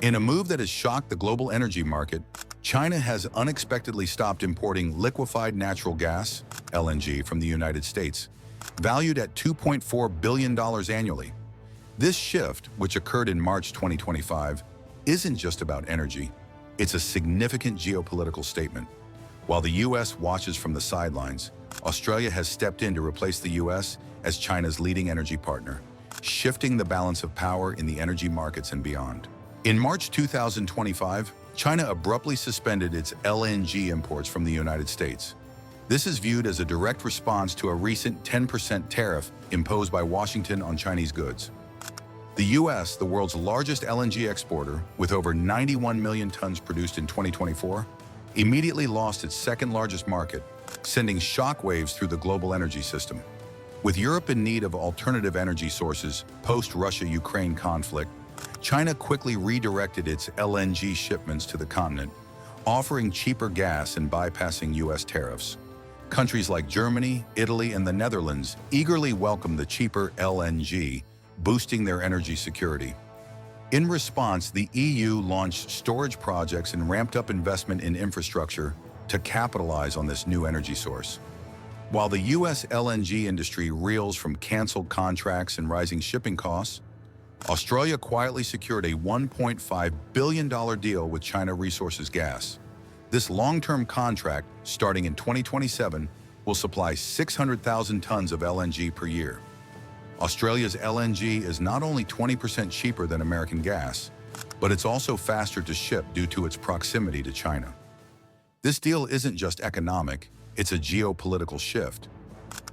In a move that has shocked the global energy market, China has unexpectedly stopped importing liquefied natural gas, LNG, from the United States, valued at $2.4 billion annually. This shift, which occurred in March 2025, isn't just about energy. It's a significant geopolitical statement. While the U.S. watches from the sidelines, Australia has stepped in to replace the U.S. as China's leading energy partner, shifting the balance of power in the energy markets and beyond. In March 2025, China abruptly suspended its LNG imports from the United States. This is viewed as a direct response to a recent 10% tariff imposed by Washington on Chinese goods. The U.S., the world's largest LNG exporter, with over 91 million tons produced in 2024, immediately lost its second-largest market, sending shockwaves through the global energy system. With Europe in need of alternative energy sources post-Russia-Ukraine conflict, China quickly redirected its LNG shipments to the continent, offering cheaper gas and bypassing U.S. tariffs. Countries like Germany, Italy, and the Netherlands eagerly welcomed the cheaper LNG, boosting their energy security. In response, the EU launched storage projects and ramped up investment in infrastructure to capitalize on this new energy source. While the U.S. LNG industry reels from canceled contracts and rising shipping costs, Australia quietly secured a $1.5 billion deal with China Resources Gas. This long-term contract, starting in 2027, will supply 600,000 tons of LNG per year. Australia's LNG is not only 20% cheaper than American gas, but it's also faster to ship due to its proximity to China. This deal isn't just economic, it's a geopolitical shift.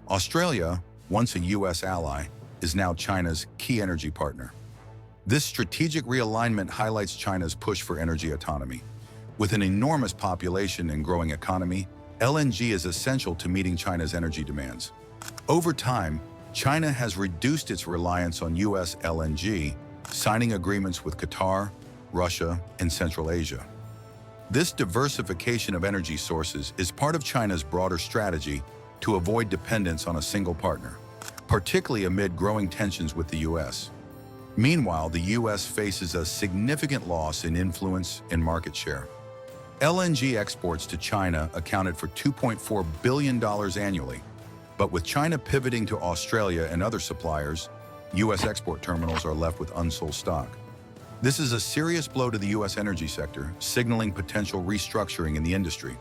Australia, once a U.S. ally, is now China's key energy partner. This strategic realignment highlights China's push for energy autonomy. With an enormous population and growing economy, LNG is essential to meeting China's energy demands. Over time, China has reduced its reliance on U.S. LNG, signing agreements with Qatar, Russia, and Central Asia. This diversification of energy sources is part of China's broader strategy to avoid dependence on a single partner, particularly amid growing tensions with the U.S. Meanwhile, the U.S. faces a significant loss in influence and market share. LNG exports to China accounted for $2.4 billion annually, but with China pivoting to Australia and other suppliers, U.S. export terminals are left with unsold stock. This is a serious blow to the U.S. energy sector, signaling potential restructuring in the industry.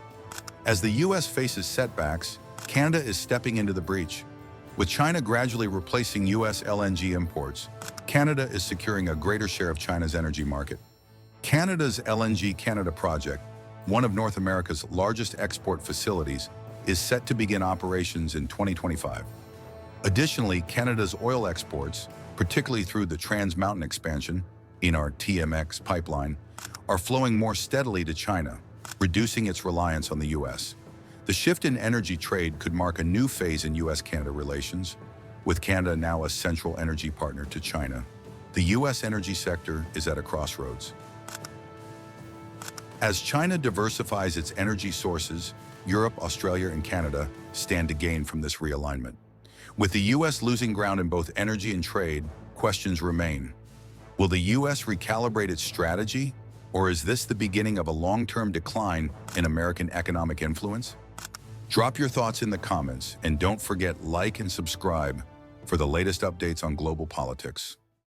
As the U.S. faces setbacks, Canada is stepping into the breach. With China gradually replacing U.S. LNG imports, Canada is securing a greater share of China's energy market. Canada's LNG Canada project, one of North America's largest export facilities, is set to begin operations in 2025. Additionally, Canada's oil exports, particularly through the Trans Mountain expansion, in our TMX pipeline, are flowing more steadily to China, reducing its reliance on the U.S. The shift in energy trade could mark a new phase in U.S.-Canada relations, with Canada now a central energy partner to China. The U.S. energy sector is at a crossroads. As China diversifies its energy sources, Europe, Australia, and Canada stand to gain from this realignment. With the U.S. losing ground in both energy and trade, questions remain. Will the U.S. recalibrate its strategy, or is this the beginning of a long-term decline in American economic influence? Drop your thoughts in the comments, and don't forget like and subscribe for the latest updates on global politics.